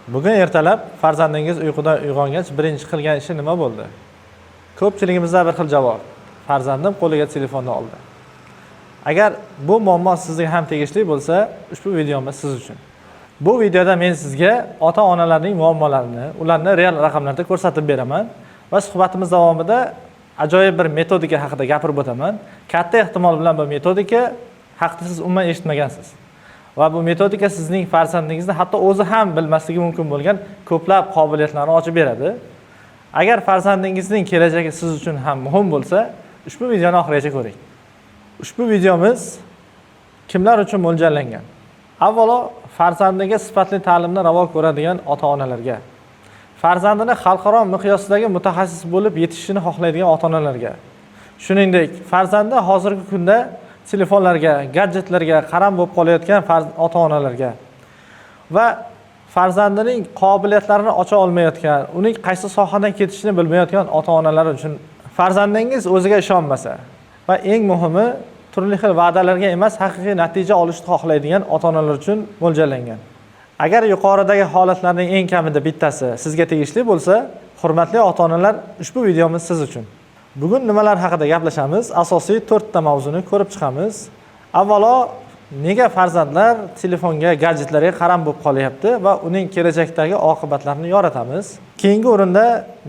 Bugun ertalab farzandingiz uyqudan uyg'ongach birinchi qilgan ishi nima bo'ldi? Ko'pchiligimizda bir xil javob. Farzandim qo'liga telefonni oldi. Agar bu muammo sizga ham tegishli bo'lsa, ushbu videomiz siz uchun. Bu videoda men sizga ota-onalarning muammolarini, ularni real raqamlarda ko'rsatib beraman va suhbatimiz davomida ajoyib bir metodika haqida gapirib o'taman. Katta ehtimol bilan bu metodika haqida siz umuman eshitmagansiz. Va bu metodika sizning farzandingizni hatto o'zi ham bilmasligi mumkin bo'lgan ko'plab qobiliyatlarni ochib beradi. Agar farzandingizning kelajagi siz uchun ham muhim bo'lsa, ushbu videoni oxirigacha ko'ring. Ushbu videomiz kimlar uchun mo'ljallangan? Avvalo, farzandiga sifatli ta'limni ravo ko'radigan ota-onalarga, farzandini xalqaro miqyosdagi mutaxassis bo'lib yetishishini xohlaydigan ota-onalarga, shuningdek, farzandi hozirgi kunda telefonlarga, gadjetlarga qaram bo'lib qolayotgan ota-onalarga va farzandining qobiliyatlarini ocha olmayotgan, uning qaysi sohadan ketishini bilmayotgan ota-onalar uchun, farzandingiz o'ziga ishonmasa va eng muhimi turli xil va'dalarga emas, haqiqiy natija olishni xohlaydigan ota-onalar uchun mo'ljallangan. Agar yuqoridagi holatlarning eng kamida bittasi sizga tegishli bo'lsa, hurmatli ota-onalar, ushbu videomiz siz uchun. Bugun nimalar haqida gaplashamiz? Asosiy 4 ta mavzuni ko'rib chiqamiz. Avvalo, nega farzandlar telefonga, gadjetlarga qaram bo'lib qolyapti va uning kelajakdagi oqibatlarini yoritamiz. Keyingi o'rinda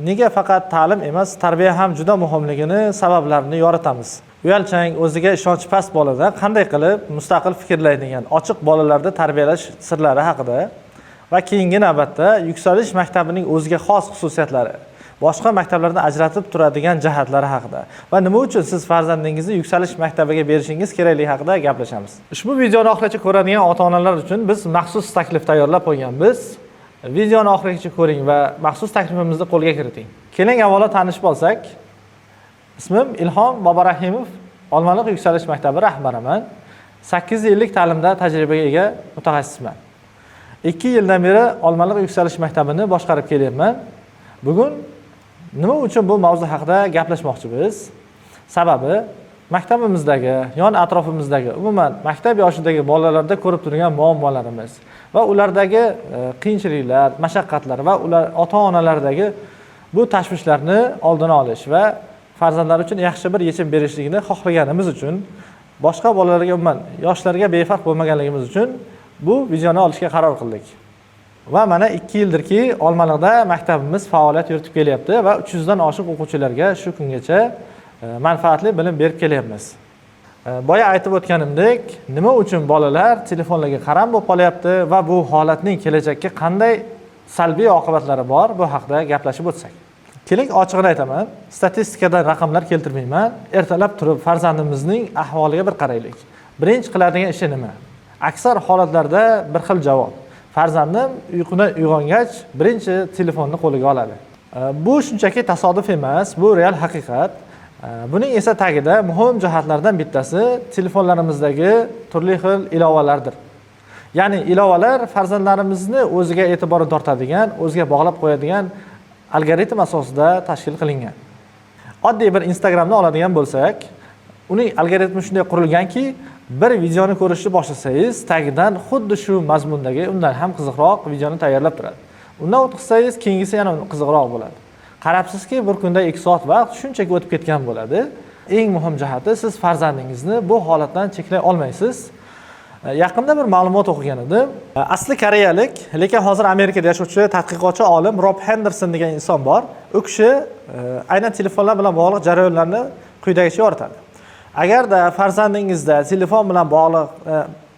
nega faqat ta'lim emas, tarbiya ham juda muhimligini, sabablarini yoritamiz. Uyalchang, o'ziga ishonchi past boladan qanday qilib mustaqil fikrlaydigan, ochiq bolalarni tarbiyalash sirlari haqida va keyingi navbatda yuksalish maktabining o'ziga xos xususiyatlari, boshqa maktablardan ajratib turadigan jihatlari haqida va nima uchun siz farzandingizni yuksalish maktabiga berishingiz kerakligi haqida gaplashamiz. Ushbu videoni oxirigacha ko'radigan ota-onalar uchun biz maxsus taklif tayyorlab qo'yganmiz. Videoni oxirigacha ko'ring va maxsus taklifimizni qo'lga kiriting. Keling, avvalo tanishib olsak. Ismim Ilhom Boborahimov, Olmaliq yuksalish maktabi rahbariman. 8 yillik ta'limda tajribaga ega mutaxassisman. 2 yildan beri Olmaliq yuksalish maktabini boshqarib kelyapman. Bugun nima uchun bu mavzu haqida gaplashmoqchimiz? Sababi, maktabimizdagi, yon atrofimizdagi, umuman maktab yoshidagi bolalarda ko'rib turgan muammolarimiz va ulardagi qiyinchiliklar, mashaqqatlar va ular ota-onalardagi bu tashvishlarni oldini olish va farzandlar uchun yaxshi bir yechim berishligini xohlaganimiz uchun, boshqa bolalarga, umuman yoshlarga befarq bo'lmaganligimiz uchun bu videoni olishga qaror qildik. Va mana 2 yildirki Olmaliqda maktabimiz faoliyat yuritib kelyapti va 300 dan oshiq o'quvchilarga shu kungacha manfaatli bilim berib kelyapmiz. Boya aytib o'tganimdek, nima uchun bolalar telefonlarga qaram bo'lib qolyapti va bu holatning kelajakka qanday salbiy oqibatlari bor, bu haqida gaplashib o'tsak. Keling, ochig'ini aytaman, statistikadan raqamlar keltirmayman. Ertalab turib farzandimizning ahvoliga bir qaraylik. Birinchi qiladigan ishi nima? Aksar holatlarda bir xil javob. Farzandim uyqudan uyg'ongach birinchi telefonni qo'liga oladi. Bu shunchaki tasodif emas, bu real haqiqat. Buning esa tagida muhim jihatlardan bittasi telefonlarimizdagi turli xil ilovalardir. Ya'ni ilovalar farzandlarimizni o'ziga e'tiborini tortadigan, o'ziga bog'lab qo'yadigan algoritm asosida tashkil qilingan. Oddiy bir Instagramni oladigan bo'lsak, uning algoritmi shunday qurilganki, bir videoni ko'rishni boshlasangiz, tagidan xuddi shu mazmundagi undan ham qiziqroq videoni tayyorlab turadi. Undan o'tsangiz, keyingisi yana qiziqroq bo'ladi. Qarabsizki, bir kunda 2 soat vaqt shunchaki o'tib ketgan bo'ladi. Eng muhim jihati, siz farzandingizni bu holatdan cheklay olmaysiz. Yaqinda bir ma'lumot o'qigan edim. Asli koreyalik, lekin hozir Amerikada yashovchi tadqiqotchi olim Rob Henderson degan inson bor. U kishi aynan telefonlar bilan bog'liq jarayonlarni quyidagicha yoritadi. Agarda farzandingizda telefon bilan bog'liq,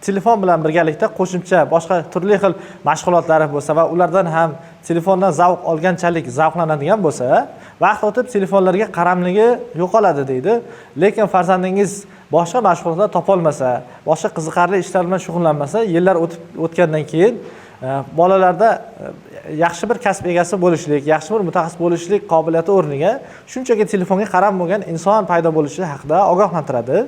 telefon bilan birgalikda qo'shimcha boshqa turli xil mashg'ulotlari bo'lsa va ulardan ham telefondan zavq olganchalik zavqlanadigan bo'lsa, vaqt o'tib telefonlarga qaramligi yo'qoladi deydi. Lekin farzandingiz boshqa mashg'ulotlar topolmasa, boshqa qiziqarli ishlar bilan shug'ullanmasa, yillar o'tgandan keyin bolalarda yaxshi bir kasb egasi bo'lishlik, yaxshi bir mutaxassis bo'lishlik qobiliyati o'rniga shunchaki telefonga qaram bo'lgan inson paydo bo'lishi haqida ogohlantiradi.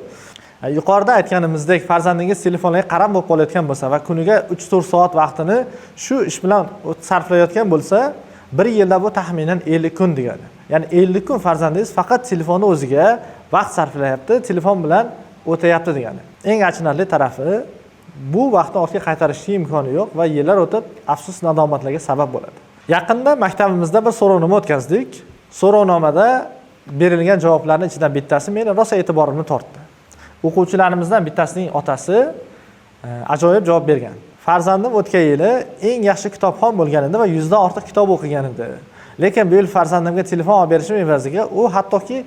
Yuqorida aytganimizdek, farzandingiz telefonlarga qaram bo'lib qolayotgan bo'lsa va kuniga 3-4 soat vaqtini shu ish bilan sarflayotgan bo'lsa, 1 yilda bu taxminan 50 kun degani. Ya'ni 50 kun farzandingiz faqat telefonni o'ziga vaqt sarflayapti, telefon bilan o'tayapti degani. Eng achinarli tarafi, bu vaqtni ortga qaytarishga imkoni yo'q va yillar o'tib afsus nadomatlarga sabab bo'ladi. Yaqinda maktabimizda bir so'rovnoma o'tkazdik. So'rovnomada berilgan javoblarning ichidan bittasi meni rosa e'tiborimni tortdi. O'quvchilarimizdan bittasining otasi ajoyib javob bergan. Farzandim o'tgan yili eng yaxshi kitobxon bo'lgan edi va 100 dan ortiq kitob o'qigan edi. Lekin bu yil farzandimga telefon olib berishim evaziga u hattoki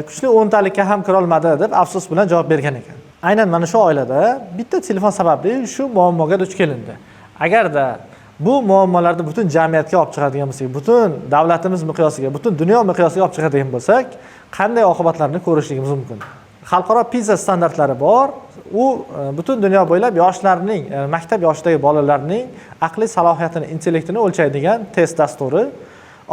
kuchli 10 talikka ham kira olmadi deb afsus bilan javob bergan ekan. Aynan mana shu oilada bitta telefon sababli shu muammoga duch kelindi. Agarda bu muammolarni butun jamiyatga olib chiqadigan bo'lsak, butun davlatimiz miqyosiga, butun dunyo miqyosiga olib chiqadigan bo'lsak, qanday oqibatlarni ko'rishligimiz mumkin? Xalqaro PISA standartlari bor. U butun dunyo bo'ylab yoshlarning, maktab yoshidagi bolalarning aqliy salohiyatini, intellektini o'lchaydigan test dasturi.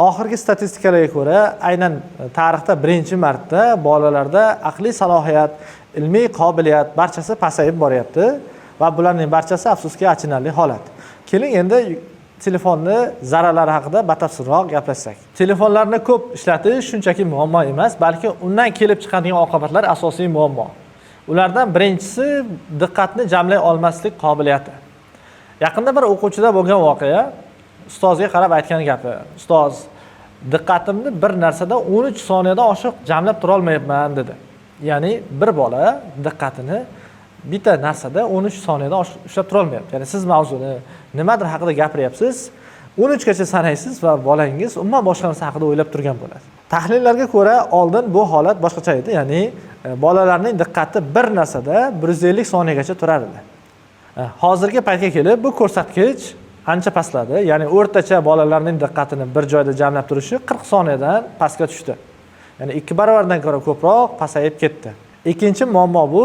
Oxirgi statistikalarga ko'ra, aynan tarixda birinchi marta bolalarda aqliy salohiyat, ilmiy qobiliyat barchasi pasayib boryapti va bularning barchasi afsuski achinarli holat. Keling endi telefonni zararlari haqida batafsilroq gaplashsak. Telefonlarni ko'p ishlatish shunchaki muammo emas, balki undan kelib chiqadigan oqibatlar asosiy muammo. Ulardan birinchisi diqqatni jamlay olmaslik qobiliyati. Yaqinda bir o'quvchida bo'lgan voqea, ustozga qarab aytgan gapi. Ustoz, diqqatimni bir narsada 13 soniyada oshiq jamlab tura olmayapman dedi. Ya'ni bir bola diqqatini bitta narsada 13 soniyada ushlab tura olmayapti. Ya'ni siz mavzuni nimadir haqida gapiryapsiz, 13 gacha sanaysiz va bolangiz umuman boshqa narsa haqida o'ylab turgan bo'ladi. Tahlillarga ko'ra oldin bu holat boshqacha edi, ya'ni bolalarning diqqati bir narsada 150 soniyagacha turar edi. Hozirgi paytga kelib bu ko'rsatkich ancha pastladi, ya'ni o'rtacha bolalarning diqqatini bir joyda jamlab turishi 40 soniyadan pastga tushdi. Ya'ni 2 barobardan ko'ra ko'proq pasayib ketdi. Ikkinchi muammo bu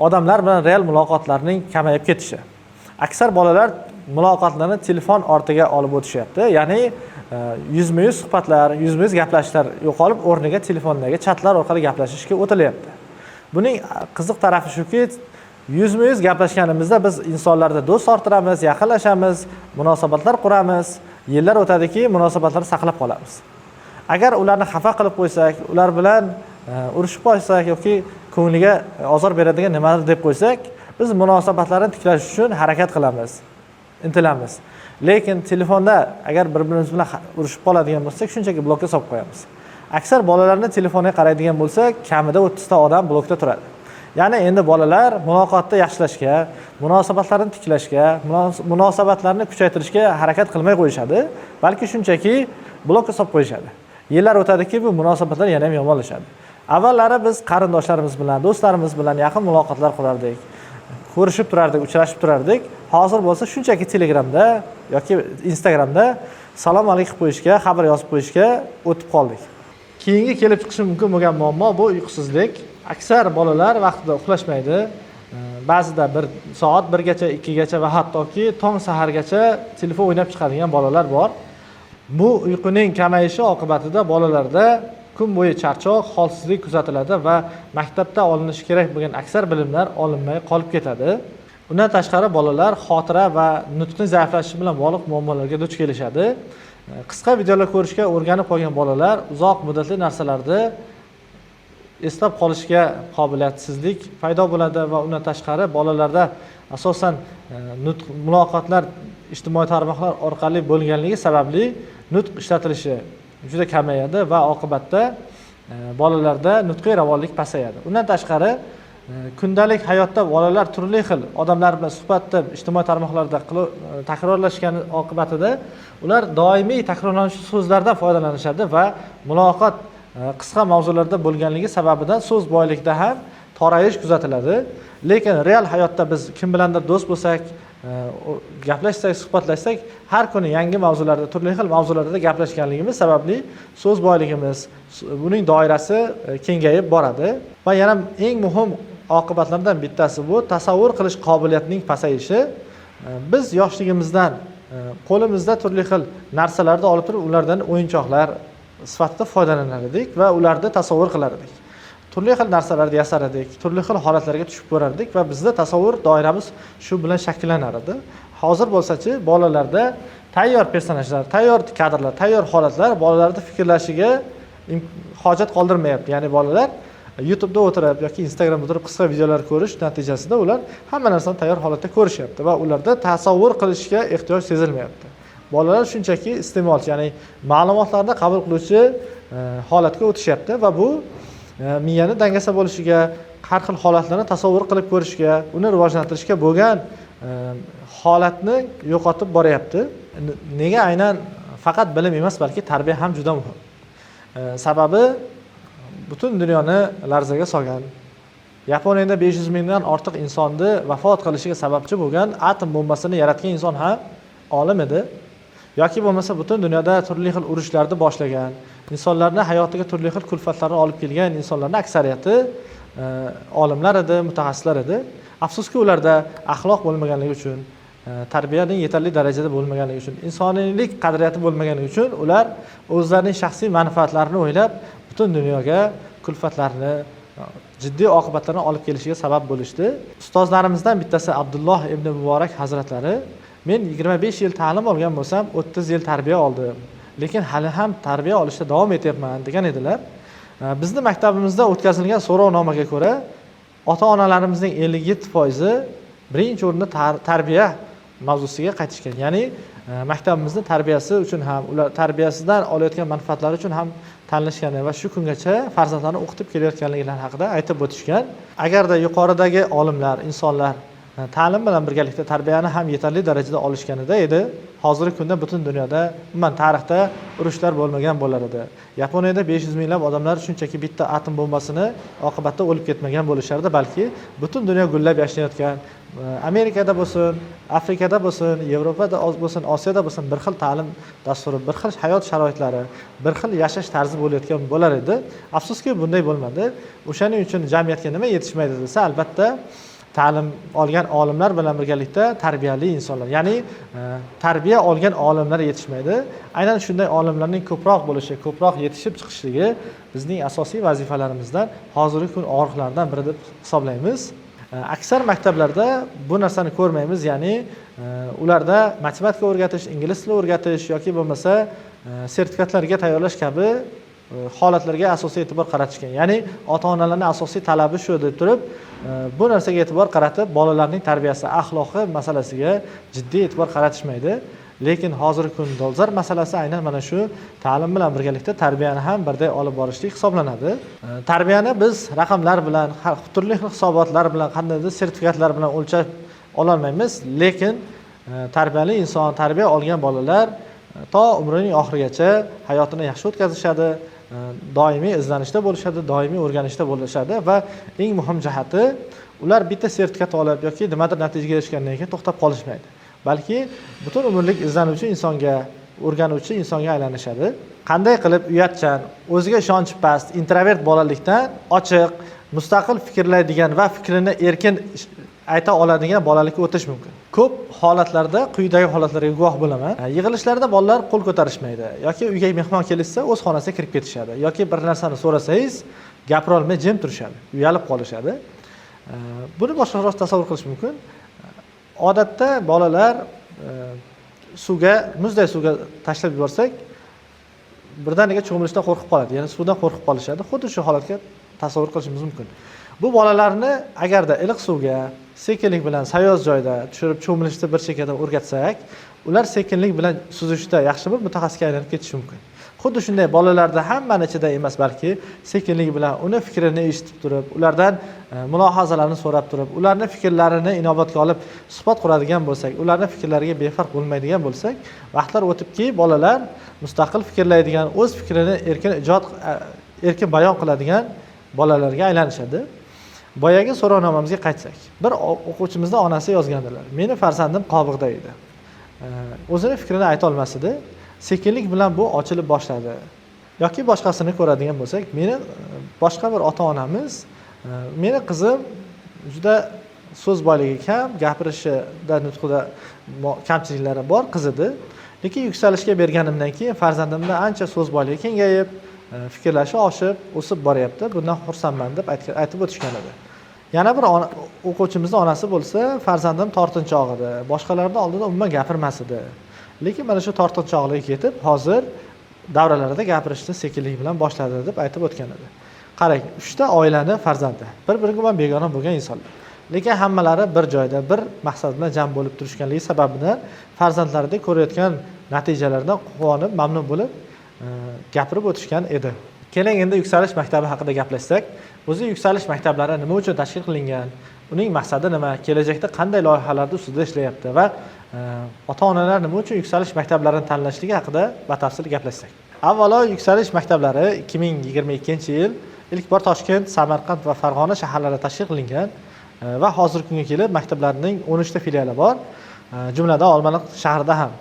odamlar bilan real muloqotlarning kamayib ketishi. Aksar bolalar muloqotlarni telefon ortiga olib o'tishyapti. Ya'ni yuzma-yuz suhbatlar, yuzma-yuz gaplashishlar yo'qolib, o'rniga telefondagi chatlar orqali gaplashishga o'tilyapti. Buning qiziq tarafi shuki, yuzma-yuz gaplashganimizda biz insonlarda do'st orttiramiz, yaqinlashamiz, munosabatlar quramiz, yillar o'tadiki, munosabatlarni saqlab qolamiz. Agar ularni xafa qilib qo'ysak, ular bilan urushib qolsak yoki ko'ngliga ozor beradigan nimadir deb qo'ysak, biz munosabatlarni tiklash uchun harakat qilamiz, intilamiz. Lekin telefonda agar bir-birimiz bilan urushib qoladigan bo'lsak, shunchaki blokka solib qo'yamiz. Aksar bolalarni telefonga qaraydigan bo'lsak, kamida 30 ta odam blokda turadi. Ya'ni endi bolalar muloqotni yaxshilashga, munosabatlarni tiklashga, munosabatlarni kuchaytirishga harakat qilmay qo'yishadi, balki shunchaki blokka solib qo'yishadi. Yillar o'tadiki, bu munosabatlar yana ham yomonlashadi. Avvallari biz qarindoshlarimiz bilan, do'stlarimiz bilan yaqin muloqotlar qurardik. Ko'rishib turardik, uchrashib turardik. Hozir bo'lsa shunchaki Telegramda yoki Instagramda salom alaykum qo'yishga, xabar yozib qo'yishga o'tib qoldik. Keyingi kelib chiqishi mumkin bo'lgan muammo bu uyqusizlik. Aksar bolalar vaqtida uxlashmaydi. Ba'zida 1 soat 1 gacha, 2 gacha va hattoki tong sahargacha telefon o'ynab chiqadigan bolalar bor. Bu uyquning kamayishi oqibatida bolalarda kun bo'yi charchoq, holsizlik kuzatiladi va maktabda olinishi kerak bo'lgan aksar bilimlar olinmay qolib ketadi. Undan tashqari bolalar xotira va nutqning zaiflashishi bilan bog'liq muammolarga duch kelishadi. Qisqa videolar ko'rishga o'rganib qolgan bolalar uzoq muddatli narsalarni eslab qolishga qobiliyatsizlik paydo bo'ladi va undan tashqari bolalarda asosan nutq muloqotlar ijtimoiy tarmoqlar orqali bo'lganligi sababli nutq ishlatilishi juda kamayadi va oqibatda bolalarda nutqiy ravonlik pasayadi. Undan tashqari kundalik hayotda bolalar turli xil odamlar bilan suhbatda ijtimoiy tarmoqlarda takrorlashgani oqibatida ular doimiy takrorlanuvchi so'zlardan foydalanishadi va muloqot qisqa mavzularda bo'lganligi sababidan so'z boylikda ham torayish kuzatiladi. Lekin real hayotda biz kim bilandir do'st bo'lsak, gaplashsak, suhbatlashsak, har kuni yangi mavzularda, turli xil mavzularda gaplashganligimiz sababli so'z boyligimiz, buning doirasi kengayib boradi va yana eng muhim oqibatlardan bittasi bu tasavvur qilish qobiliyatining pasayishi. Biz yoshligimizdan qo'limizda turli xil narsalarni olib turib, ulardan o'yinchoqlar sifatida foydalanardik edik va ularni tasavvur qilar edik. Turli xil narsalarni yasar edik, turli xil holatlarga tushib ko'rardik va bizda tasavvur doiramiz shu bilan shakllanar edi. Hozir bo'lsa-chi, bolalarda tayyor personajlar, tayyor kadrlar, tayyor holatlar bolalarning fikrlashiga hojat qoldirmayapti. Ya'ni bolalar YouTube'da o'tirib yoki Instagramda o'tirib qisqa videolar ko'rish natijasida ular hamma narsani tayyor holatda ko'rishyapti va ularda tasavvur qilishga ehtiyoj sezilmayapti. Bolalar shunchaki iste'molchi, ya'ni ma'lumotlarni qabul qiluvchi holatga o'tishyapti va bu miyani dangasa bo'lishiga, har xil holatlarni tasavvur qilib ko'rishga, uni rivojlantirishga bo'lgan holatni yo'qotib boryapti. Nega? Aynan faqat bilim emas, balki tarbiya ham juda muhim. Sababi butun dunyoni larzaga solgan, Yaponiyada 500 mingdan ortiq insonni vafot qilishiga sababchi bo'lgan atom bombasini yaratgan inson ham olim edi. Yoki bo'lmasa butun dunyoda turli xil urushlarni boshlagan, insonlarning hayotiga turli xil kulfatlarni olib kelgan insonlarning aksariyati olimlar edi, mutaxassislar edi. Afsuski ularda axloq bo'lmaganligi uchun, tarbiyaning yetarli darajada bo'lmaganligi uchun, insoniylik qadriyati bo'lmaganligi uchun ular o'zlarining shaxsiy manfaatlarini o'ylab butun dunyoga kulfatlarni, jiddiy oqibatlarni olib kelishiga sabab bo'lishdi. Ustozlarimizdan bittasi Abdulloh ibn Muborak hazratlari, men 25 yil ta'lim olgan bo'lsam, 30 yil tarbiya oldim, lekin hali ham tarbiya olishda davom etyapman degan edilar. Bizning maktabimizda o'tkazilgan so'rovnomaga ko'ra, ota-onalarimizning 57% birinchi o'rinda tarbiya mavzusiga qaytishgan. Ya'ni maktabimizning tarbiyasi uchun ham, ular tarbiyasidan olayotgan manfaatlari uchun ham tanlashgani va shu kungacha farzandlarni o'qitib kelayotganliklari haqida aytib o'tishgan. Agarda yuqoridagi olimlar, insonlar ta'lim bilan birgalikda tarbiyani ham yetarli darajada olishganida edi, hozirgi kunda butun dunyoda, umuman tarixda urushlar bo'lmagan bo'lar edi. Yaponiyada 500 minglab odamlar shunchaki bitta atom bombasini oqibatida o'lib ketmagan bo'lishardi, balki butun dunyo gullab yashnayotgan, Amerikada bo'lsin, Afrikada bo'lsin, Yevropada bo'lsin, Osiyoda bo'lsin bir xil ta'lim dasturi, bir xil hayot sharoitlari, bir xil yashash tarzi bo'layotgan bo'lar edi. Afsuski bunday bo'lmadi. O'shaning uchun jamiyatga nima yetishmaydi desa, albatta ta'lim olgan olimlar bilan birgalikda tarbiyali insonlar, ya'ni tarbiya olgan olimlar yetishmaydi. Aynan shunday olimlarning ko'proq bo'lishi, ko'proq yetishib chiqishligi bizning asosiy vazifalarimizdan, hozirgi kun og'riqlaridan biri deb hisoblaymiz. Aksar maktablarda bu narsani ko'rmaymiz, ya'ni ularda matematika o'rgatish, ingliz tili o'rgatish yoki bo'lmasa sertifikatlarga tayyorlash kabi holatlarga asosiy e'tibor qaratishgan. Ya'ni ota-onalarning asosiy talabi shu deb turib, bu narsaga e'tibor qaratib, bolalarning tarbiyasi, axloqi masalasiga jiddiy e'tibor qaratishmaydi. Lekin hozirgi kun dolzarb masalasi aynan mana shu ta'lim bilan birgalikda tarbiyani ham birday olib borishlik hisoblanadi. Tarbiyani biz raqamlar bilan, turli xil hisobotlar bilan, qandaydir sertifikatlar bilan o'lchab ololmaymiz, lekin tarbiyali inson, tarbiya olgan bolalar to umrining oxirigacha hayotini yaxshi o'tkazishadi, doimiy izlanishda bo'lishadi, doimiy o'rganishda bo'lishadi va eng muhim jihati, ular bitta sertifikat olib yoki nimadir natijaga erishgandan keyin to'xtab qolishmaydi. Balki butun umrlik izlanuvchi insonga, o'rganuvchi insonga aylanishadi. Qanday qilib uyatchan, o'ziga ishonchi past, introvert bolalikdan ochiq, mustaqil fikrlaydigan va fikrini erkin ayta oladigan bolalikka o'tish mumkin. Ko'p holatlarda quyidagi holatlarga guvoh bo'laman. Yig'ilishlarda bolalar qo'l ko'tarishmaydi yoki uyga mehmon kelsa o'z xonasiga kirib ketishadi yoki bir narsani so'rasangiz gapira olmay jim turishadi, uyalib qolishadi. Buni boshqaroq tasavvur qilish mumkin. Odatda bolalar muzday suvga tashlab yuborsak, birdaniga cho'milishdan qo'rqib qoladi, ya'ni suvdan qo'rqib qolishadi. Xuddi shu holatga tasavvur qilishimiz mumkin. Bu bolalarni agarda iliq suvga sekinlik bilan sayoz joyda tushirib cho'milishni bir chekkadan o'rgatsak, ular sekinlik bilan suzishda yaxshi bir mutaxassisga aylanib ketishi mumkin. Xuddi shunday bolalarda hammani ichida emas, balki sekinlik bilan uni fikrini eshitib turib, ulardan mulohazalarini so'rab turib, ularning fikrlarini inobatga olib suhbat quradigan bo'lsak, ularning fikrlariga befarq bo'lmaydigan bo'lsak, vaqtlar o'tibki, bolalar mustaqil fikrlaydigan, o'z fikrini erkin bayon qiladigan bolalarga aylanishadi. Boyagi so'rovnomamizga qaytsak, bir o'quvchimizning onasi yozgandilar. Meni farzandim qobiqda edi. O'zini fikrini ayta olmas edi. Sekinlik bilan bu ochilib boshladi. Yoki boshqasini ko'radigan bo'lsak, meni boshqa bir ota-onamiz, meni qizim juda so'z boyligi kam, gapirishida, nutqida kamchiliklari bor qiz edi. Lekin yuksalishga berganimdan keyin farzandimda ancha so'z boyligi kengayib, fikrlashi oshib, o'sib boryapti. Bundan xursandman deb aytib o'tishgan edi. Yana bir o'quvchimizning onasi bo'lsa, farzandim tortinchoq edi. Boshqalarning oldida umuman gapirmas edi. Lekin mana shu tortinchoqligi ketib, hozir davralarida gapirishni sekinlik bilan boshladi deb aytib o'tgan edi. Qarang, 3 ta oilani farzandi, bir-biriga bilan begona bo'lgan insonlar. Lekin hammalari bir joyda, bir maqsad bilan jam bo'lib turishganligi sababidan farzandlarida ko'rayotgan natijalardan quvonib, mamnun bo'lib gapirib o'tishgan edi. Keling endi yuksalish maktabi haqida gaplashsak. O'zi yuksalish maktablari nima uchun tashkil qilingan? Uning maqsadi nima? Kelajakda qanday loyihalarda ustida ishlayapti va ota-onalar nima uchun yuksalish maktablarini tanlashligi haqida batafsil gaplashsak. Avvalo, yuksalish maktablari 2022-yil ilk bor Toshkent, Samarqand va Farg'ona shaharlarida tashkil qilingan va hozirgi kunga kelib maktablarning 13 ta filiali bor, jumladan Olmaliq shahrida ham.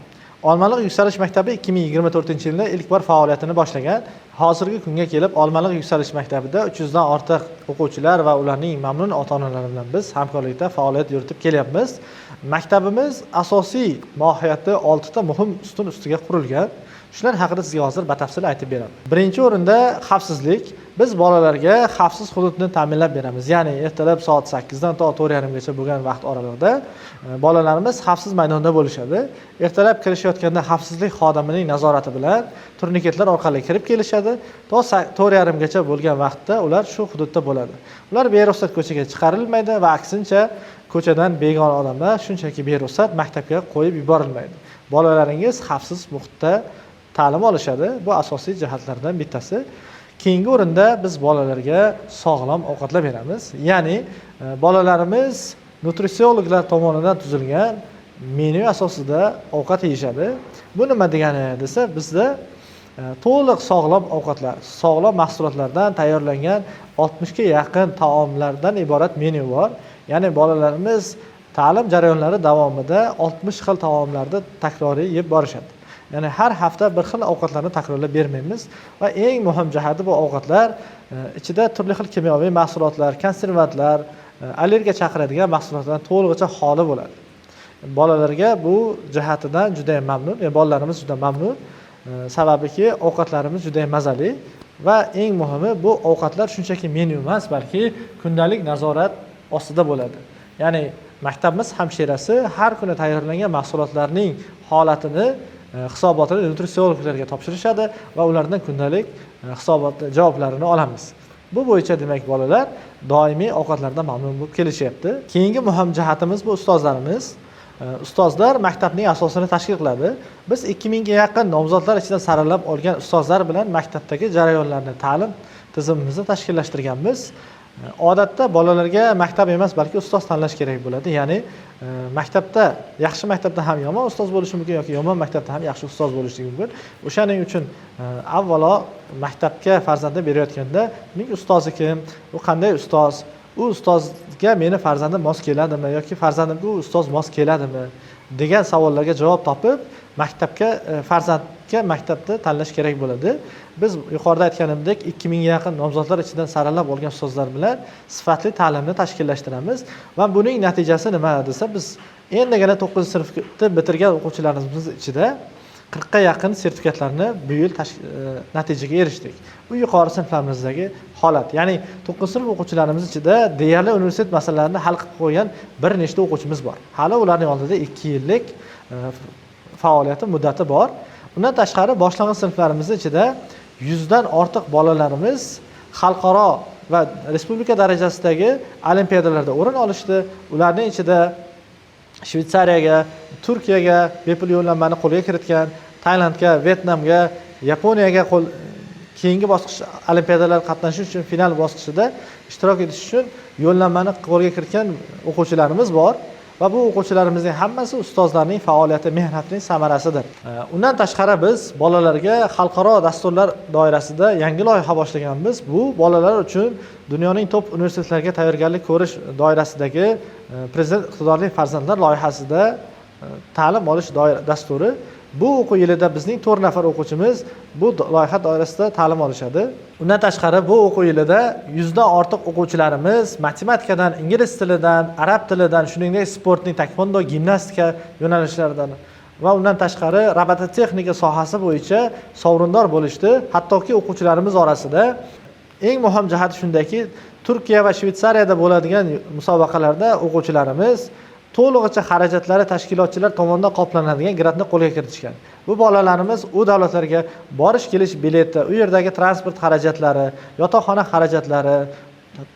Olmaliq yuksalish maktabi 2024-yilda ilk bor faoliyatini boshlagan. Hozirgi kunga kelib Olmaliq yuksalish maktabida 300 dan ortiq o'quvchilar va ularning mamnun ota-onalari bilan biz hamkorlikda faoliyat yuritib kelyapmiz. Maktabimiz asosiy mohiyati 6 ta muhim ustun ustiga qurilgan. Shular haqida sizga hozir batafsil aytib beraman. Birinchi o'rinda xavfsizlik. Biz bolalarga xavfsiz hududni ta'minlab beramiz. Ya'ni ertalab soat 8 dan to 4:30 gacha bo'lgan vaqt oralig'ida bolalarimiz xavfsiz maydonda bo'lishadi. Ertalab kirishayotganda xavfsizlik xodimining nazorati bilan turniketlar orqali kirib kelishadi. To 4:30 gacha bo'lgan vaqtda ular shu hududda bo'ladi. Ular beruxsat ko'chaga chiqarilmaydi va aksincha ko'chadan begona odamlar shunchaki beruxsat maktabga qo'yib yuborilmaydi. Bolalaringiz xavfsiz muhitda ta'lim olishadi. Bu asosiy jihatlardan bittasi. Keyingi o'rinda biz bolalarga sog'lom ovqatlar beramiz. Ya'ni bolalarimiz nutritsiologlar tomonidan tuzilgan menyu asosida ovqat yeyishadi. Bu nima degani desa, bizda to'liq sog'lom ovqatlar, sog'lom mahsulotlardan tayyorlangan 60 ga yaqin taomlardan iborat menyu bor. Ya'ni bolalarimiz ta'lim jarayonlari davomida 60 xil taomlarni takroriy yeb borishadi. Ya'ni har hafta bir xil ovqatlarni takrorlab bermaymiz va eng muhim jihati bu ovqatlar ichida turli xil kimyoviy mahsulotlar, konservantlar, allergiya chaqiradigan mahsulotlardan to'lig'icha xoli bo'ladi. Bolalarga bu jihatidan juda ham mamnun, bolalarimiz juda mamnun. Sababiki ovqatlarimiz juda ham mazali va eng muhimi bu ovqatlar shunchaki menyu emas, balki kundalik nazorat ostida bo'ladi. Ya'ni maktabimiz hamshirasi har kuni tayyorlangan mahsulotlarning holatini hisobotini nutritsiologlarga topshirishadi va ulardan kundalik hisobot javoblarini olamiz. Bu bo'yicha demak bolalar doimiy ovqatlardan mamnun bo'lib kelishyapti. Keyingi muhim jihatimiz bu ustozlarimiz. Ustozlar maktabning asosini tashkil qiladi. Biz 2000 ga yaqin nomzodlar ichidan saralab olgan ustozlar bilan maktabdagi jarayonlarni, ta'lim tizimimizni tashkillashtirganmiz. Odatda bolalarga maktab emas, balki ustoz tanlash kerak bo'ladi. Ya'ni maktabda, yaxshi maktabda ham yomon ustoz bo'lishi mumkin yoki yomon maktabda ham yaxshi ustoz bo'lishi mumkin. O'shaning uchun avvalo maktabga farzandni berayotganda, uning ustozi kim, u qanday ustoz, u ustozga meni farzandim mos keladimi yoki farzandimga u ustoz mos keladimi degan savollarga javob topib, maktabga farzandga maktabda tanlash kerak bo'ladi. Biz yuqorida aytganimdek 2000 ga yaqin nomzodlar ichidan saralab olgan ustozlar bilan sifatli ta'limni tashkillashtiramiz va buning natijasi nima desa, biz endigina 9-sinfni bitirgan o'quvchilarimiz ichida 40 ga yaqin sertifikatlarni bu yil natijaga erishdik. Bu yuqori sinflarimizdagi holat. Ya'ni 9-sinf o'quvchilarimiz ichida deyarli universitet masalalarini hal qilib qo'ygan bir nechta o'quvchimiz bor. Hali ularning oldida 2 yillik faoliyati muddati bor. Undan tashqari boshlang'ich sinflarimiz ichida 100 dan ortiq bolalarimiz xalqaro va respublika darajasidagi olimpiadalarda o'rin olishdi. Ularning ichida Shvetsariyaga, Turkiyaga bepul yo'llanmani qo'lga kiritgan, Tailandga, Vyetnamga, Yaponiyaga keyingi bosqich olimpiadalar qatnashish uchun final bosqichida ishtirok etish uchun yo'llanmani qo'lga kiritgan o'quvchilarimiz bor. Va bu o'quvchilarimizning hammasi ustozlarning faoliyati, mehnatining samarasidir. Undan tashqari biz bolalarga xalqaro dasturlar doirasida yangi loyiha boshlaganmiz. Bu bolalar uchun dunyoning top universitetlariga tayyorgarlik ko'rish doirasidagi Prezident iqtidorli farzandlar loyihasida ta'lim olish dasturi. Bu o'quv yilida bizning 4 nafar o'quvchimiz bu loyiha doirasida ta'lim olishadi. Undan tashqari bu o'quv yilida 100 dan ortiq o'quvchilarimiz matematikadan, ingliz tilidan, arab tilidan, shuningdek sportning taekvondo, gimnastika yo'nalishlaridan va undan tashqari robototexnika sohasi bo'yicha sovrindor bo'lishdi. Hattoki o'quvchilarimiz orasida eng muhim jihati shundaki, Turkiya va Shvetsariyada bo'ladigan musobaqalarda o'quvchilarimiz to'lig'icha xarajatlari tashkilotchilar tomonidan qoplanadigan grantni qo'lga kiritishgan. Bu bolalarimiz u davlatlarga borish kelish bileti, u yerdagi transport xarajatlari, yotoqxona xarajatlari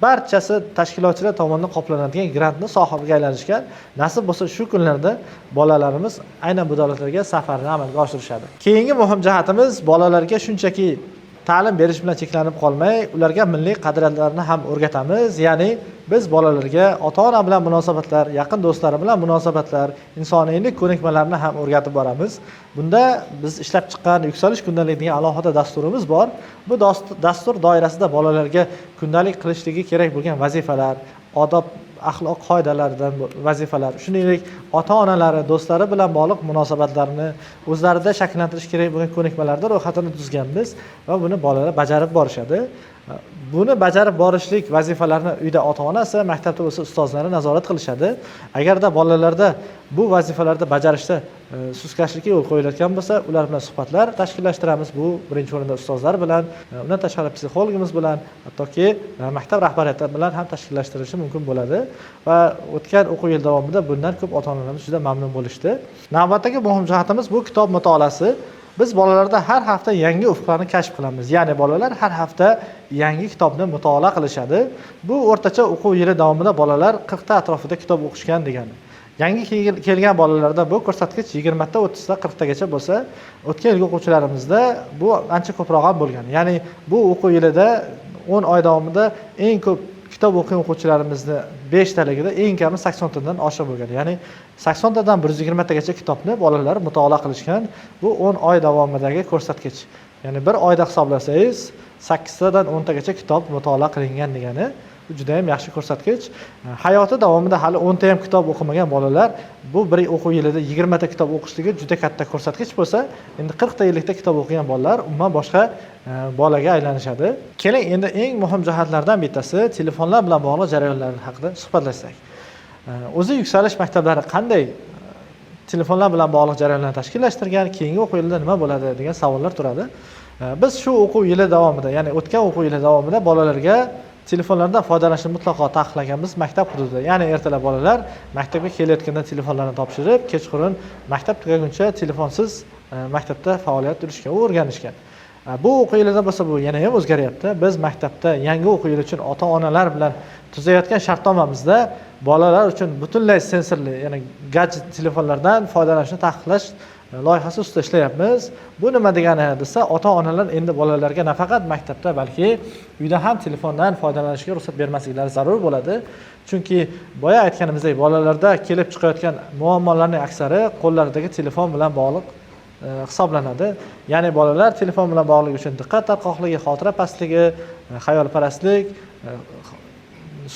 barchasi tashkilotchilar tomonidan qoplanadigan grantni sohibiga aylanishgan. Nasib bo'lsa shu kunlarda bolalarimiz aynan bu davlatlarga safarni amalga oshirishadi. Keyingi muhim jihatimiz bolalarga shunchaki ta'lim berish bilan cheklanib qolmay, ularga milliy qadriyatlarni ham o'rgatamiz. Ya'ni biz bolalarga ota-ona bilan munosabatlar, yaqin do'stlari bilan munosabatlar, insoniylik ko'nikmalarini ham o'rgatib boramiz. Bunda biz ishlab chiqqan yuksalish kundalik degan alohida dasturimiz bor. Bu dastur doirasida bolalarga kundalik qilishligi kerak bo'lgan vazifalar, odob, axloq qoidalaridan vazifalar, shuningdek ota-onalari, do'stlari bilan bog'liq munosabatlarni o'zlarida shakllantirish kerak bo'lgan ko'nikmalarni ro'yxatini tuzganmiz va buni bolalar bajarib borishadi. Buni bajarib borishlik vazifalarni uyda ota-onasi, maktabda bo'lsa ustozlari nazorat qilishadi. Agarda bolalarda bu vazifalarni bajarishda sustkashlikka yo'l qo'yilayotgan bo'lsa, ular bilan suhbatlar tashkillashtiramiz. Bu birinchi o'rinda ustozlar bilan, undan tashqari psixologimiz bilan, hattoki maktab rahbariyati bilan ham tashkillashtirilishi mumkin bo'ladi va o'tgan o'quv yil davomida bundan ko'p ota-onalarimiz juda mamnun bo'lishdi. Navbatdagi muhim jihatimiz bu kitob mutolaasi. Biz bolalarda har hafta yangi ufqlarni kashf qilamiz. Ya'ni bolalar har hafta yangi kitobni mutolaa qilishadi. Bu o'rtacha o'quv yili davomida bolalar 40 ta atrofida kitob o'qishgan degani. Yangi kelgan bolalarda bu ko'rsatkich 20 ta, 30 ta, 40 tagacha bo'lsa, o'tgan yilgi o'quvchilarimizda bu ancha ko'proq ham bo'lgan. Ya'ni bu o'quv yilida 10 oy davomida eng ko'p kitob o'qigan o'quvchilarimizni 5 taligida eng kami 80 tadan oshiq bo'lgan. Ya'ni 80 tadan 120 tagacha kitobni bolalar mutolaa qilishgan. Bu 10 oy davomidagi ko'rsatkich. Ya'ni bir oyda hisoblasangiz 8 tadan 10 tagacha kitob mutolaa qilingan degani. Bu juda ham yaxshi ko'rsatkich. Hayoti davomida hali 10 ta ham kitob o'qimagan bolalar bu bir o'quv yilida 20 ta kitob o'qishligi juda katta ko'rsatkich bo'lsa, endi 40 ta yillikda kitob o'qigan bolalar umuman boshqa bolaga aylanishadi. Keling, endi eng muhim jihatlardan bittasi telefonlar bilan bog'liq jarayonlar haqida suhbatlashsak. O'zi yuksalish maktablari qanday telefonlar bilan bog'liq jarayonlarni tashkillashtirgan, keyingi o'quv yilida nima bo'ladi degan savollar turadi. Biz shu o'quv yili davomida, ya'ni o'tgan o'quv yili davomida bolalarga telefonlardan foydalanishni mutlaqo taqiqlaganmiz maktab hududida. Ya'ni ertalab bolalar maktabga kelayotganda telefonlarni topshirib, kechqurun maktab tugaguncha telefonsiz maktabda faoliyat yuritishga o'rganishgan. Bu o'quv yilida bo'lsa bu yana ham o'zgaryapti. Biz maktabda yangi o'quv yili uchun ota-onalar bilan tuzayotgan shartnomamizda bolalar uchun butunlay sensorli, ya'ni gadjet telefonlardan foydalanishni taqiqlash loyihasi ustida ishlayapmiz. Bu nima degani desa, ota-onalar endi bolalarga nafaqat maktabda, balki uyda ham telefondan foydalanishga ruxsat bermasliklari zarur bo'ladi. Chunki boya aytganimizdek, bolalarda kelib chiqayotgan muammolarning aksari qo'llaridagi telefon bilan bog'liq hisoblanadi. Ya'ni bolalar telefon bilan bog'liq uchun diqqat tarqoqligi, xotira pastligi, xayolparastlik,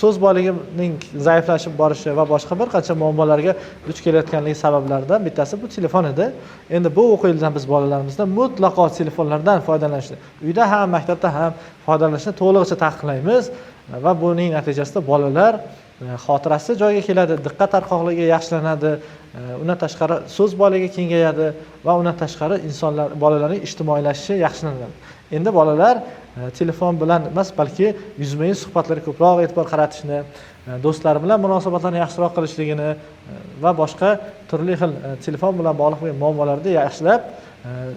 so'z boyligining zaiflashib borishi va boshqa bir qancha muammolarga duch kelayotganligi sabablaridan bittasi bu telefon edi. Endi bu o'quv yilidan biz bolalarimizdan mutlaqo telefonlardan foydalanishni, uyda ham, maktabda ham foydalanishni to'lig'icha taqiqlaymiz va buning natijasida bolalar xotirasi joyiga keladi, diqqat tarqoqligi yaxshilanadi, undan tashqari so'z boyligi kengayadi va undan tashqari bolalarning ijtimoiylashishi yaxshilanadi. Endi bolalar telefon bilan emas, balki yuzma-yuz suhbatlarga ko'proq e'tibor qaratishni, do'stlari bilan munosabatlarni yaxshiroq qilishligini va boshqa turli xil telefon bilan bog'liq muammolarni yaxshilab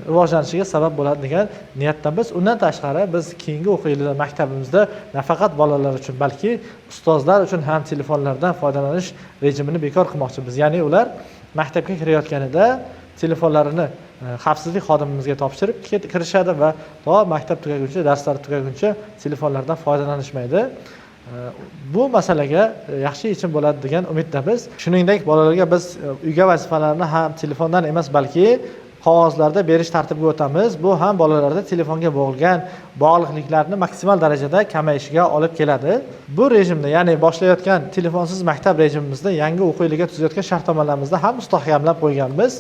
rivojlanishiga sabab bo'ladi degan niyatdamiz. Undan tashqari biz keyingi o'quv yilida maktabimizda nafaqat bolalar uchun, balki ustozlar uchun ham telefonlardan foydalanish rejimini bekor qilmoqchimiz. Ya'ni ular maktabga kirayotganida telefonlarini xavfsizlik xodimimizga topshirib kirishadi va to maktab tugaguncha, darslar tugaguncha telefonlardan foydalanishmaydi. Bu masalaga yaxshi yechim bo'ladi degan umiddamiz. Shuningdek, bolalarga biz uyga vazifalarni ham telefondan emas, balki qog'ozlarda berish tartibiga o'tamiz. Bu ham bolalarda telefonga bo'lgan bog'liqliklarni maksimal darajada kamayishiga olib keladi. Bu rejimda, ya'ni boshlayotgan telefonsiz maktab rejimimizda yangi o'quv yiliga tuzayotgan shartnomalarimizda ham mustahkamlab qo'yganmiz.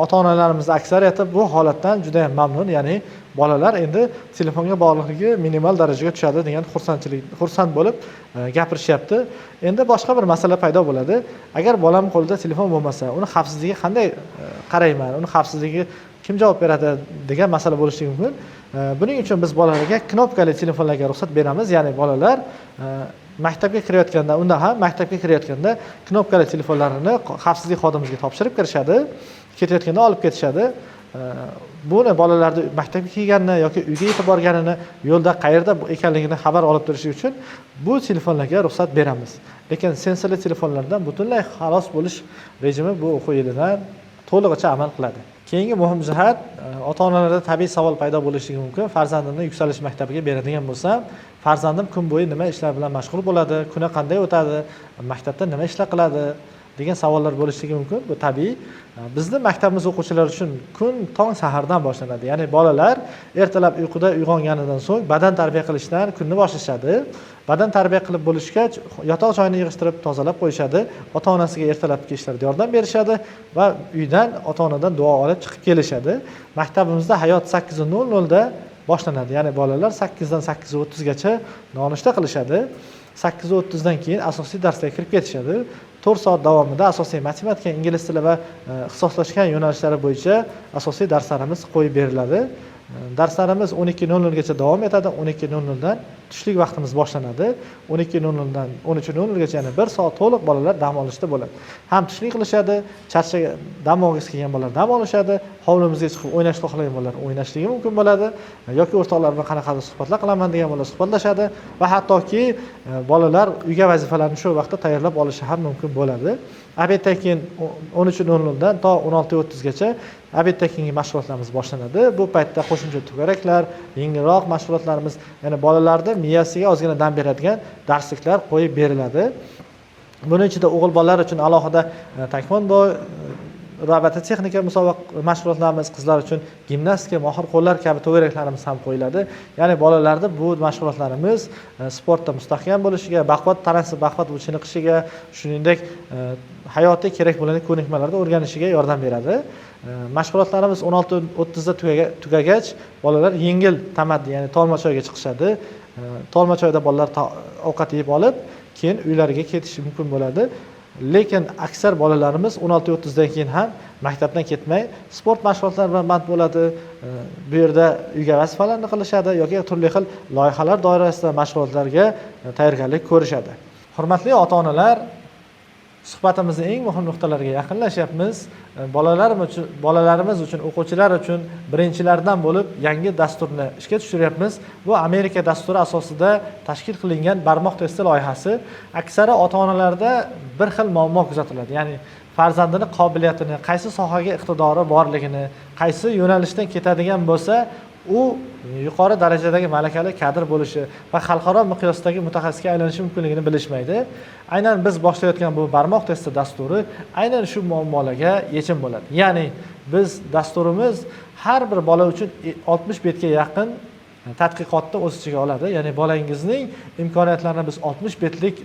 Ota-onalarimiz aksariyati bu holatdan juda ham mamnun, ya'ni bolalar endi telefonga bog'liqligi minimal darajaga tushadi degan xursand bo'lib gapirishyapti. Endi boshqa bir masala paydo bo'ladi. Agar bolam qo'lida telefon bo'lmasa, uni xavfsizligiga qanday qarayman? Uni xavfsizligiga kim javob beradi degan masala bo'lishi mumkin. Buning uchun biz bolalarga knopkali telefonlarga ruxsat beramiz, ya'ni bolalar maktabga kirayotganda, unda ham maktabga kirayotganda knopkali telefonlarini xavfsizlik xodimimizga topshirib kirishadi, ketayotganda olib ketishadi. Buni bolalarni maktabga kelganini yoki uyga yetib borganini, yo'lda qayerda ekanligini xabar olib turishi uchun bu telefonlarga ruxsat beramiz. Lekin sensorli telefonlardan butunlay xalos bo'lish rejimi bu o'quv yilidan to'lig'icha amal qiladi. Keyingi muhim jihat, ota-onalarda tabiiy savol paydo bo'lishligi mumkin. Farzandimni yuksalish maktabiga beradigan bo'lsam, farzandim kun bo'yi nima ishlar bilan mashg'ul bo'ladi, kuni qanday o'tadi, maktabda nima ishlar qiladi degan savollar bo'lishligi mumkin. Bu tabiiy. Bizning maktabimiz o'quvchilari uchun kun tong sahardan boshlanadi. Ya'ni bolalar ertalab uyquda uyg'onganidan so'ng badan tarbiya qilishdan kunni boshlashadi. Badan tarbiya qilib bo'lishgach, yotoq joyini yig'ishtirib, tozalab qo'yishadi. Ota-onasiga ertalabki ishlarda yordam berishadi va uydan ota-onadan duo olib chiqib kelishadi. Maktabimizda hayot 8:00 da boshlanadi. Ya'ni bolalar 8 dan 8:30 gacha nonushta qilishadi. 8:30 dan keyin asosiy darslarga kirib ketishadi. 4 soat davomida asosiy matematika, ingliz tili va ixtisoslashgan yo'nalishlari bo'yicha asosiy darslarimiz qo'yib beriladi. Darslarimiz 12:00 gacha davom etadi. 12:00 dan tushlik vaqtimiz boshlanadi. 12:00 dan 13:00 gacha, ya'ni 1 soat to'liq bolalar dam olishda bo'ladi. Ham tushlik qilishadi, charchagan, dam olgisi kelgan bolalar dam olishadi, hovlimizga chiqib o'ynashni xohlagan bolalar o'ynashligi mumkin bo'ladi, yoki o'rtoqlar bilan qanaqadir suhbatlar qilaman degan bolalar suhbatlashadi va hattoki bolalar uyga vazifalarni shu vaqtda tayyorlab olishi ham mumkin bo'ladi. Obeddan keyin 13:00 dan to 16:30 gacha obeddan keyingi mashg'ulotlarimiz boshlanadi. Bu paytda qo'shimcha to'garaklar, yengilroq mashg'ulotlarimiz, ya'ni bolalarning miyasiga ozgina dam beradigan darsliklar qo'yib beriladi. Buning ichida o'g'il bolalar uchun alohida taekvondo, robototexnika mashg'ulotlarimiz, qizlar uchun gimnastika, mohir qo'llar kabi to'garaklarimiz ham qo'yiladi. Ya'ni bolalarda bu mashg'ulotlarimiz sportda mustahkam bo'lishiga, baquvvat tanasi baquvvat chiniqishiga, shuningdek hayotiy kerak bo'lgan ko'nikmalarni o'rganishiga yordam beradi. Mashg'ulotlarimiz 16:30 da tugagach, bolalar yengil tamaddi, ya'ni tolmachoyga chiqishadi. Tolmachoyda bolalar ovqat yeb olib, keyin uylariga ketishi mumkin bo'ladi. Lekin aksar bolalarimiz 16:30 dan keyin ham maktabdan ketmay sport mashg'ulotlari bilan band bo'ladi. Bu yerda uyga vazifalarni qilishadi yoki turli xil loyihalar doirasida mashg'ulotlarga tayyorgarlik ko'rishadi. Hurmatli ota-onalar, suhbatimizning eng muhim nuqtalariga yaqinlashyapmiz. Bolalarimiz uchun, o'quvchilar uchun birinchilardan bo'lib yangi dasturni ishga tushiryapmiz. Bu Amerika dasturi asosida tashkil qilingan barmoq testi loyihasi. Aksari ota-onalarda bir xil muammo kuzatiladi. Ya'ni farzandining qobiliyatini, qaysi sohaga iqtidori borligini, qaysi yo'nalishdan ketadigan bo'lsa, u yuqori darajadagi malakali kadr bo'lishi va xalqaro miqyosdagi mutaxassisga aylanishi mumkinligini bilishmaydi. Aynan biz boshlayotgan bu barmoq testi dasturi aynan shu muammolarga yechim bo'ladi. Ya'ni biz dasturimiz har bir bola uchun 60 betga yaqin tadqiqotni o'z ichiga oladi. Ya'ni bolangizning imkoniyatlarini biz 60 betlik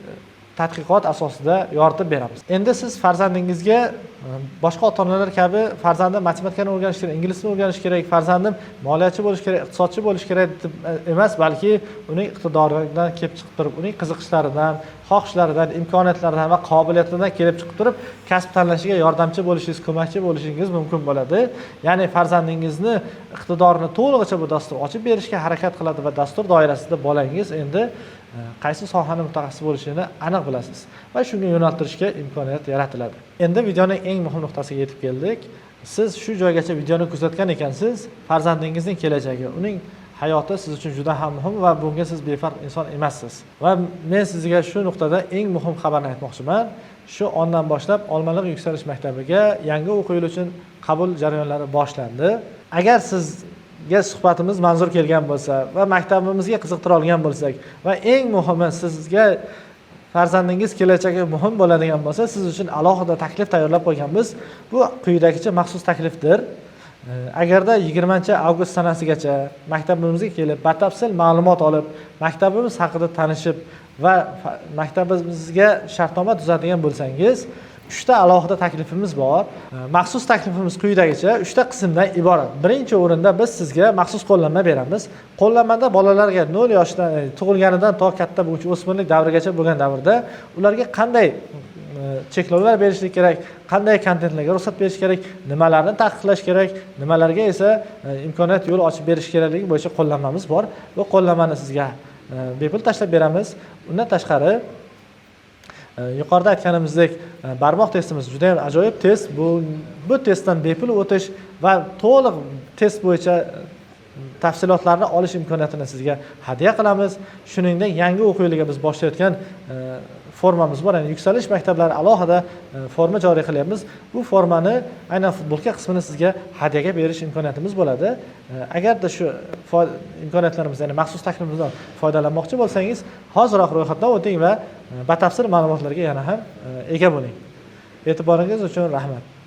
tadqiqot asosida yoritib beramiz. Endi siz farzandingizga boshqa ota-onalar kabi farzandim matematikani o'rganish kerak, ingliz tilini o'rganish kerak, farzandim moliyachi bo'lish kerak, iqtisodchi bo'lish kerak deb emas, balki uning iqtidoridan kelib chiqib turib, uning qiziqishlaridan, xohishlaridan, imkoniyatlaridan va qobiliyatidan kelib chiqib turib, kasb tanlashiga yordamchi bo'lishingiz, ko'makchi bo'lishingiz mumkin bo'ladi. Ya'ni farzandingizni iqtidorini to'lig'icha bu dastur ochib berishga harakat qiladi va dastur doirasida bolangiz endi qaysi sohani mutaxassis bo'lishini aniq bilasiz va shunga yo'naltirishga imkoniyat yaratiladi. Endi videoning eng muhim nuqtasiga yetib keldik. Siz shu joygacha videoni kuzatgan ekansiz, farzandingizning kelajagi, uning hayoti siz uchun juda ham muhim va bunga siz befarq inson emassiz. Va men sizga shu nuqtada eng muhim xabarni aytmoqchiman. Shu ondan boshlab Olmaliq yuksalish maktabiga yangi o'quv yili uchun qabul jarayonlari boshlandi. Agar siz suhbatimiz manzur kelgan bo'lsa va maktabimizga qiziqtira olgan bo'lsak va eng muhimi sizga farzandingiz kelajagi muhim bo'ladigan bo'lsa, siz uchun alohida taklif tayyorlab qo'yganmiz. Bu quyidagicha maxsus taklifdir. Agarda 20-avgust sanasigacha maktabimizga kelib, batafsil ma'lumot olib, maktabimiz haqida tanishib va maktabimizga shartnoma tuzadigan bo'lsangiz, 3 ta alohida taklifimiz bor. Maxsus taklifimiz quyidagicha 3 ta qismdan iborat. Birinchi o'rinda biz sizga maxsus qo'llanma beramiz. Qo'llanmada bolalarga 0 yoshdan tug'ilganidan to katta bo'yicha o'smirlik davrigacha bo'lgan davrda ularga qanday cheklovlar berishlik kerak, qanday kontentlarga ruxsat berish kerak, nimalarni taqiqlash kerak, nimalarga esa imkoniyat yo'l ochib berish kerakligi bo'yicha qo'llanmamiz bor. Bu qo'llanmani sizga bepul tashlab beramiz. Undan tashqari yuqorida aytganimizdek barmoq testimiz juda ham ajoyib test. Bu testdan bepul o'tish va to'liq test bo'yicha tafsilotlarni olish imkoniyatini sizga hadya qilamiz. Shuningdek, yangi o'quv yiliga biz boshlayotgan formamiz bor. Ya'ni yuksalish maktablari alohida forma joriy qilyapmiz. Bu formani aynan futbolka qismini sizga hadyaga berish imkoniyatimiz bo'ladi. Agarda shu imkoniyatlarimiz, ya'ni maxsus taklifimizdan foydalanmoqchi bo'lsangiz, hoziroq ro'yxatdan o'ting va batafsil ma'lumotlarga yana ham ega bo'ling. E'tiboringiz uchun rahmat.